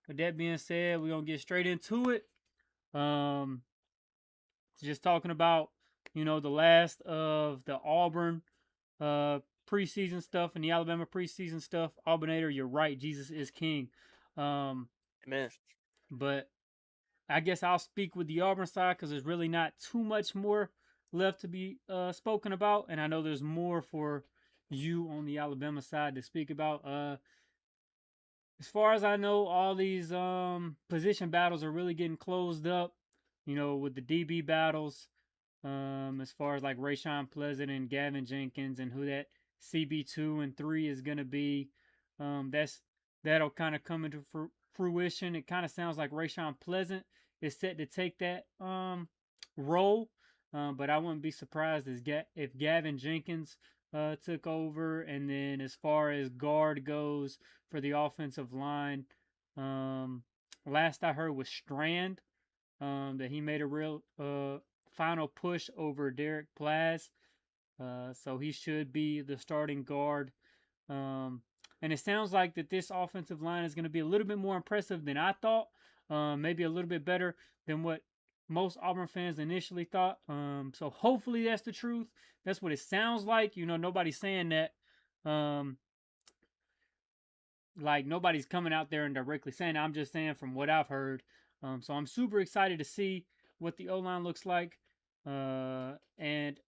with that being said, we're gonna get straight into it. Um, just talking about the last of the Auburn uh preseason stuff and the Alabama preseason stuff. Auburnator, you're right. Jesus is king. Um, Amen. but I guess I'll speak with the Auburn side because there's really not too much more left to be spoken about, and I know there's more for you on the Alabama side to speak about. As far as I know, all these position battles are really getting closed up. With the DB battles, as far as like Rayshon Pleasant and Gavin Jenkins and who that CB2 and 3 is gonna be. That'll kind of come into fruition. It kind of sounds like Rayshon Pleasant is set to take that role, but I wouldn't be surprised if Gavin Jenkins took over. And then as far as guard goes for the offensive line, um, last I heard was Strand, that he made a real final push over Derek Plaz. So he should be the starting guard. And it sounds like that this offensive line is going to be a little bit more impressive than I thought. Maybe a little bit better than what most Auburn fans initially thought. So hopefully that's the truth. That's what it sounds like. Nobody's saying that. Um, like nobody's coming out there and directly saying it. I'm just saying from what I've heard. So I'm super excited to see what the O line looks like. And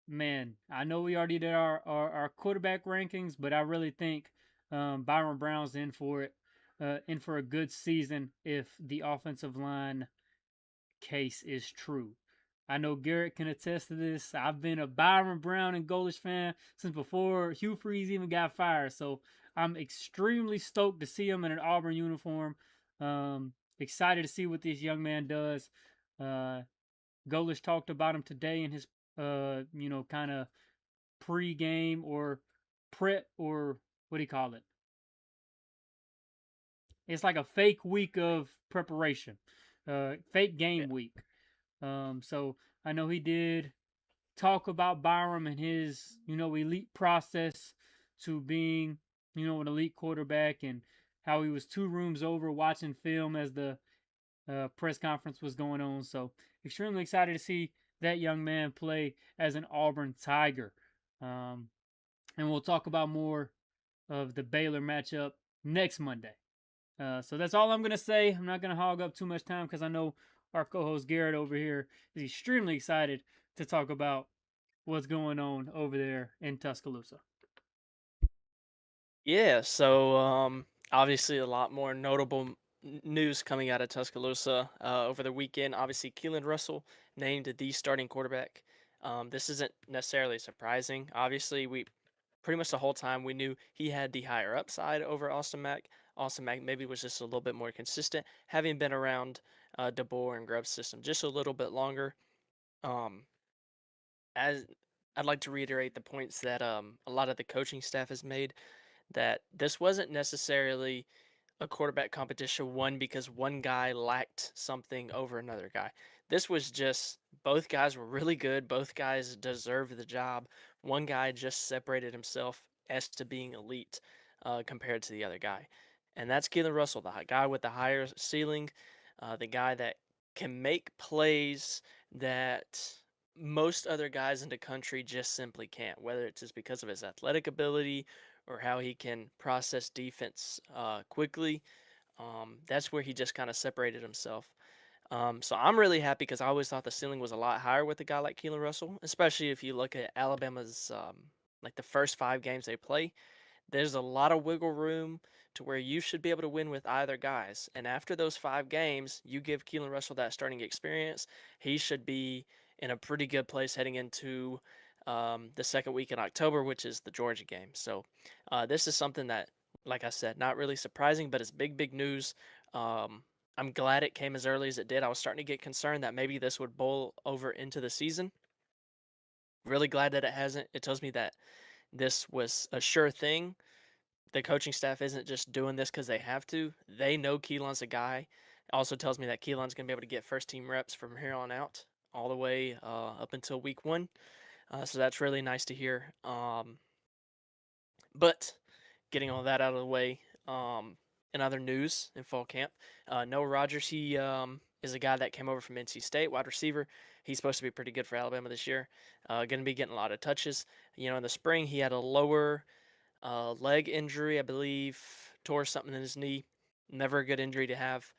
man, I know we already did our quarterback rankings, but I really think Byron Brown's in for it, in for a good season if the offensive line case is true. I know Garrett can attest to this. I've been a Byron Brown and Golish fan since before Hugh Freeze even got fired. So I'm extremely stoked to see him in an Auburn uniform. Excited to see what this young man does. Uh, Golish talked about him today in his, kind of pre-game or prep, or what do you call it? It's like a fake week of preparation, fake Yeah. game week. So I know he did talk about Byram and his, elite process to being, an elite quarterback, and how he was 2 rooms over watching film as the press conference was going on. So extremely excited to see that young man play as an Auburn Tiger. Um, and we'll talk about more of the Baylor matchup next Monday. So that's all I'm going to say. I'm not going to hog up too much time because I know our co host Garrett over here is extremely excited to talk about what's going on over there in Tuscaloosa. Yeah. So obviously a lot more notable news coming out of Tuscaloosa over the weekend. Obviously, Keelon Russell named the starting quarterback. This isn't necessarily surprising. Obviously, we pretty much the whole time we knew he had the higher upside over Austin Mack. Austin Mack maybe was just a little bit more consistent, having been around DeBoer and Grubb's system just a little bit longer. Um, as I'd like to reiterate the points that a lot of the coaching staff has made, that this wasn't necessarily a quarterback competition won because one guy lacked something over another guy. This was just both guys were really good. Both guys deserved the job. One guy just separated himself as to being elite compared to the other guy. And that's Keelan Russell, the guy with the higher ceiling, the guy that can make plays that most other guys in the country just simply can't, whether it's just because of his athletic ability or how he can process defense quickly. That's where he just kind of separated himself. So I'm really happy because I always thought the ceiling was a lot higher with a guy like Keelan Russell, especially if you look at Alabama's like the first 5 games they play. There's a lot of wiggle room to where you should be able to win with either guys. And after those 5 games, you give Keelan Russell that starting experience. He should be in a pretty good place heading into the second week in October, which is the Georgia game. So this is something that, like I said, not really surprising, but it's big, big news. I'm glad it came as early as it did. I was starting to get concerned that maybe this would boil over into the season. Really glad that it hasn't. It tells me that this was a sure thing. The coaching staff isn't just doing this because they have to. They know Keelan's a guy. It also tells me that Keelan's going to be able to get first team reps from here on out, all the way up until week 1. So that's really nice to hear. But getting all that out of the way, in other news in fall camp, Noah Rogers, he is a guy that came over from NC State, wide receiver. He's supposed to be pretty good for Alabama this year. Going to be getting a lot of touches. In the spring he had a lower leg injury, I believe, tore something in his knee. Never a good injury to have.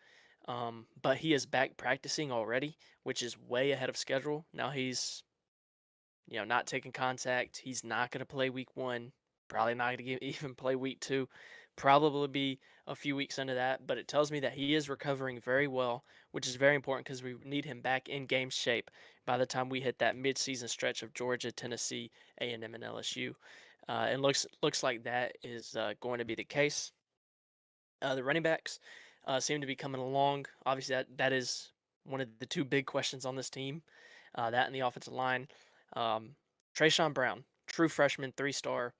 But he is back practicing already, which is way ahead of schedule. Now he's not taking contact. He's not going to play week 1. Probably not going to even play week 2. Probably be a few weeks into that, but it tells me that he is recovering very well, which is very important because we need him back in game shape by the time we hit that midseason stretch of Georgia, Tennessee, A&M, and LSU. And looks like that is going to be the case. The running backs seem to be coming along. Obviously, that is one of the two big questions on this team. That and the offensive line. Trayshawn Brown, true freshman, 3-star.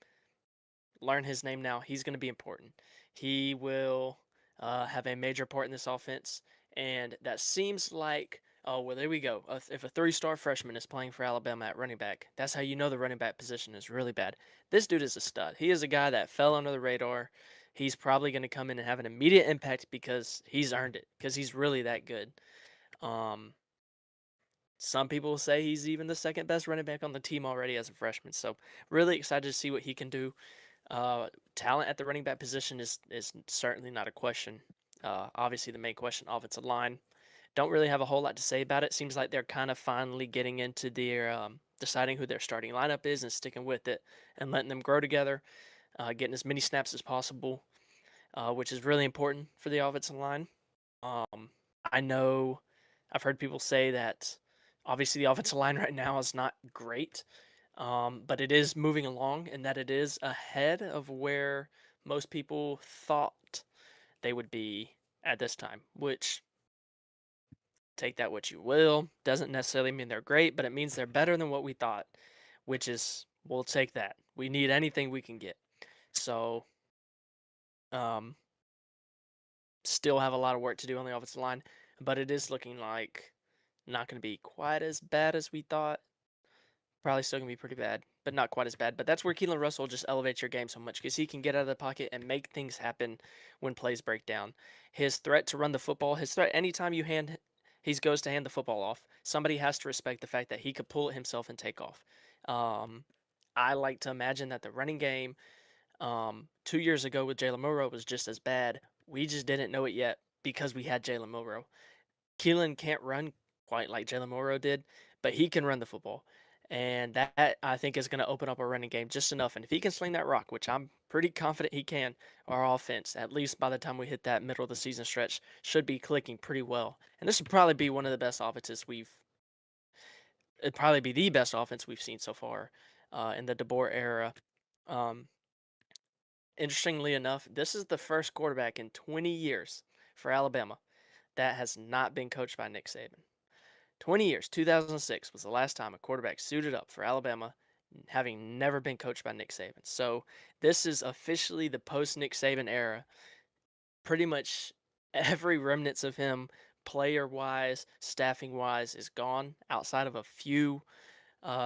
Learn his name now. He's going to be important. He will have a major part in this offense, and that seems like, oh well, there we go. If a 3-star freshman is playing for Alabama at running back, that's how you know the running back position is really bad. This dude is a stud. He is a guy that fell under the radar. He's probably going to come in and have an immediate impact because he's earned it, because he's really that good. Some people say he's even the second best running back on the team already as a freshman. So really excited to see what he can do. Talent at the running back position is certainly not a question. Obviously, the main question, offensive line. Don't really have a whole lot to say about it. Seems like they're kind of finally getting into their deciding who their starting lineup is and sticking with it and letting them grow together, getting as many snaps as possible, which is really important for the offensive line. I know I've heard people say that obviously the offensive line right now is not great, but it is moving along and that it is ahead of where most people thought they would be at this time, which take that what you will. Doesn't necessarily mean they're great, but it means they're better than what we thought, which is we'll take that. We need anything we can get. So, um, still have a lot of work to do on the offensive line, but it is looking like not going to be quite as bad as we thought. Probably still going to be pretty bad, but not quite as bad. But that's where Keelon Russell just elevates your game so much because he can get out of the pocket and make things happen when plays break down. His threat to run the football, his threat anytime he goes to hand the football off, somebody has to respect the fact that he could pull it himself and take off. I like to imagine that the running game 2 years ago with Jalen Monroe was just as bad. We just didn't know it yet because we had Jalen Monroe. Keelan can't run quite like Jalen Monroe did, but he can run the football. And that I think is going to open up a running game just enough. And if he can sling that rock, which I'm pretty confident he can, our offense, at least by the time we hit that middle of the season stretch, should be clicking pretty well. And this would probably be one of the best offenses it'd probably be the best offense we've seen so far in the DeBoer era. Um, Interestingly enough, this is the first quarterback in 20 years for Alabama that has not been coached by Nick Saban. 20 years, 2006 was the last time a quarterback suited up for Alabama, having never been coached by Nick Saban. So this is officially the post Nick Saban era. Pretty much every remnants of him, player wise, staffing wise, is gone outside of a few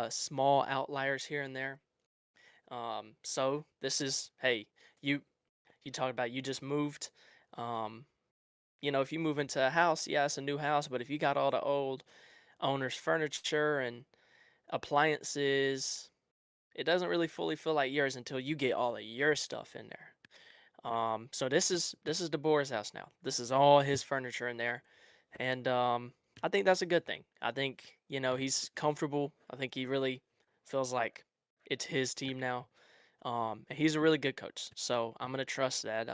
small outliers here and there. So this is, hey, you talk about you just moved. Um, if you move into a house, yeah, it's a new house, but if you got all the old owner's furniture and appliances, it doesn't really fully feel like yours until you get all of your stuff in there. So this is DeBoer's house now. This is all his furniture in there, and I think that's a good thing. I think he's comfortable. I think he really feels like it's his team now. And he's a really good coach, so I'm gonna trust that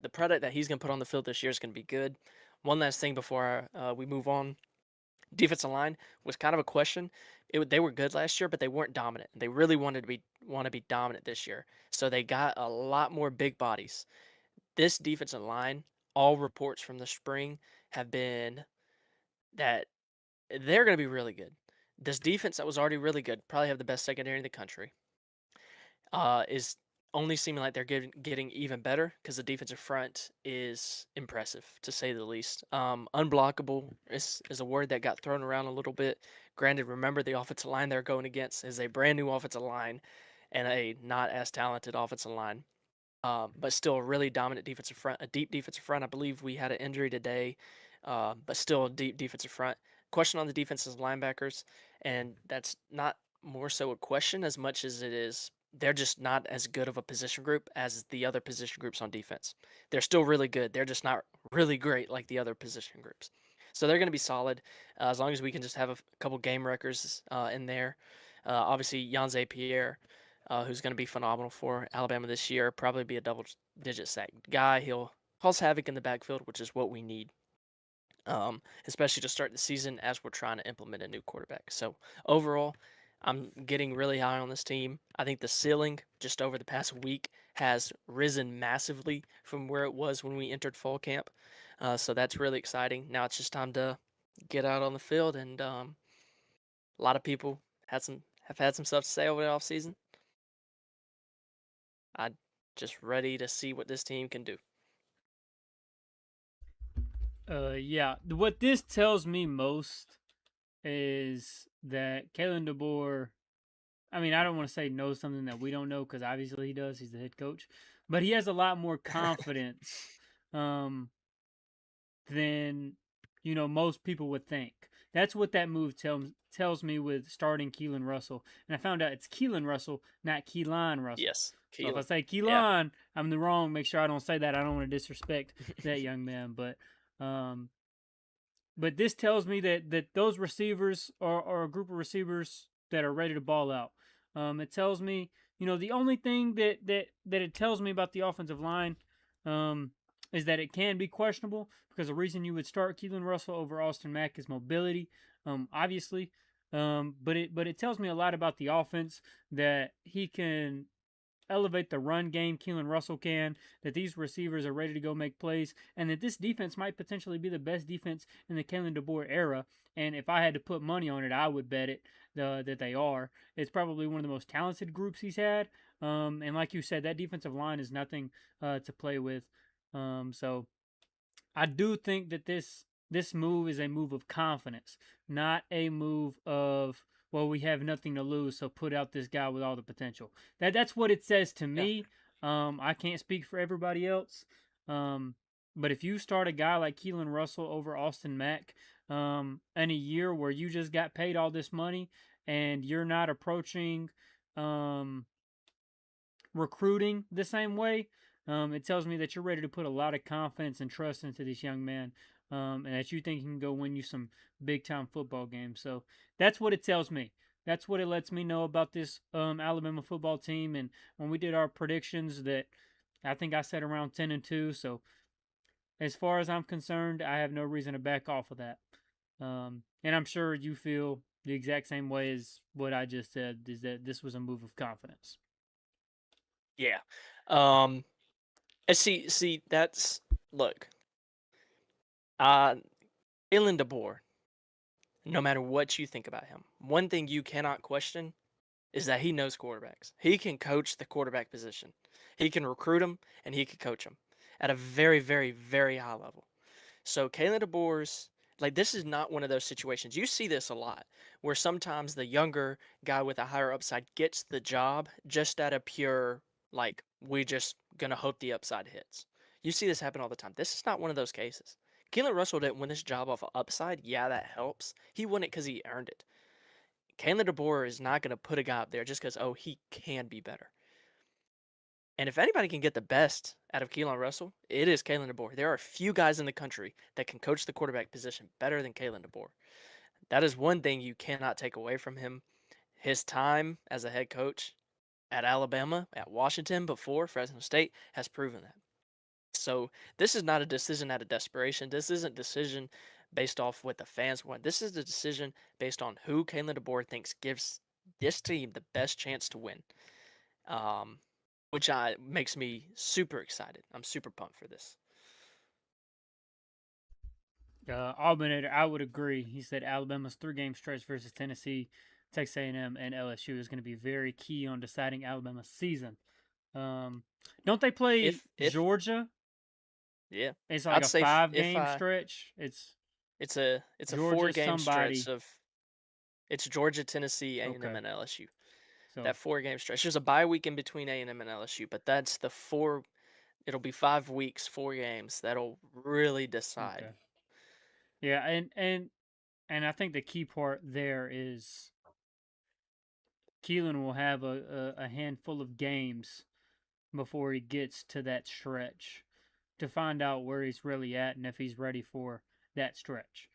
the product that he's gonna put on the field this year is gonna be good. One last thing before we move on. Defensive line was kind of a question. They were good last year, but they weren't dominant. They really want to be dominant this year. So they got a lot more big bodies. This defensive line, all reports from the spring have been that they're going to be really good. This defense that was already really good, probably have the best secondary in the country, is only seeming like they're getting even better because the defensive front is impressive to say the least. Unblockable is a word that got thrown around a little bit. Granted, remember the offensive line they're going against is a brand new offensive line and a not as talented offensive line. but still a really dominant defensive front, a deep defensive front. I believe we had an injury today, but still a deep defensive front. Question on the defense's linebackers, and that's not more so a question as much as it is they're just not as good of a position group as the other position groups on defense. They're still really good. They're just not really great like the other position groups. So they're going to be solid as long as we can just have a couple game records in there. Obviously, Yanze Pierre, who's going to be phenomenal for Alabama this year. Probably be a double-digit sack guy. He'll cause havoc in the backfield, which is what we need, especially to start the season as we're trying to implement a new quarterback. So overall, I'm getting really high on this team. I think the ceiling just over the past week has risen massively from where it was when we entered fall camp. So that's really exciting. Now it's just time to get out on the field, and a lot of people have had some stuff to say over the offseason. I'm just ready to see what this team can do. Yeah. What this tells me most is that Kalen DeBoer, I mean, I don't want to say knows something that we don't know because obviously he does. He's the head coach, but he has a lot more confidence um, than most people would think. That's what that move tells me with starting Keelon Russell, and I found out it's Keelon Russell, not Keelon Russell. Yes, So if I Keelan. say Yeah, Keelon, I'm the wrong. Make sure I don't say that. I don't want to disrespect that young man, um, but this tells me that those receivers are a group of receivers that are ready to ball out. It tells me, the only thing that it tells me about the offensive line um, is that it can be questionable because the reason you would start Keelan Russell over Austin Mack is mobility, obviously. But it tells me a lot about the offense that he can elevate the run game. Keelon Russell can, that these receivers are ready to go make plays, and that this defense might potentially be the best defense in the Kalen DeBoer era. And if I had to put money on it, I would bet it that they are. It's probably one of the most talented groups he's had. And like you said, that defensive line is nothing to play with. So I do think that this move is a move of confidence, not a move of, well, we have nothing to lose, so put out this guy with all the potential. That's what it says to yeah, me. I can't speak for everybody else. But if you start a guy like Keelan Russell over Austin Mack in a year where you just got paid all this money and you're not approaching um, recruiting the same way, it tells me that you're ready to put a lot of confidence and trust into this young man, and that you think he can go win you some big time football games. So that's what it tells me. That's what it lets me know about this Alabama football team. And when we did our predictions, that I think I said around 10-2. So as far as I'm concerned, I have no reason to back off of that. And I'm sure you feel the exact same way as what I just said. Is that this was a move of confidence? yeah. Um, and see, that's look. Uh, Kalen DeBoer. No matter what you think about him, one thing you cannot question is that he knows quarterbacks. He can coach the quarterback position. He can recruit them and he can coach them at a very, very, very high level. So Kalen DeBoer's like this is not one of those situations. You see this a lot where sometimes the younger guy with a higher upside gets the job just out of pure like we just gonna hope the upside hits. You see this happen all the time. This is not one of those cases. Keelan Russell didn't win this job off of upside. Yeah, that helps. He won it because he earned it. Kalen DeBoer is not going to put a guy up there just because, oh, he can be better. And if anybody can get the best out of Keelon Russell, it is Kalen DeBoer. There are a few guys in the country that can coach the quarterback position better than Kalen DeBoer. That is one thing you cannot take away from him. His time as a head coach at Alabama, at Washington, before Fresno State has proven that. So this is not a decision out of desperation. This isn't a decision based off what the fans want. This is a decision based on who Kalen DeBoer thinks gives this team the best chance to win. Um, which makes me super excited. I'm super pumped for this. Auburn, I would agree. He said Alabama's three-game stretch versus Tennessee, Texas A&M, and LSU is going to be very key on deciding Alabama's season. Don't they play If Georgia? yeah, It's like I'd a say if five-game I stretch. It's it's a Georgia 4 game stretch somebody. of it's Georgia, Tennessee, A&M, Okay. and LSU. So that 4 game stretch. There's a bye week in between A&M and LSU, but that's the 4. It'll be 5 weeks, 4 games. That'll really decide. okay, yeah, and I think the key part there is Keelan will have a handful of games before he gets to that stretch to find out where he's really at and if he's ready for that stretch.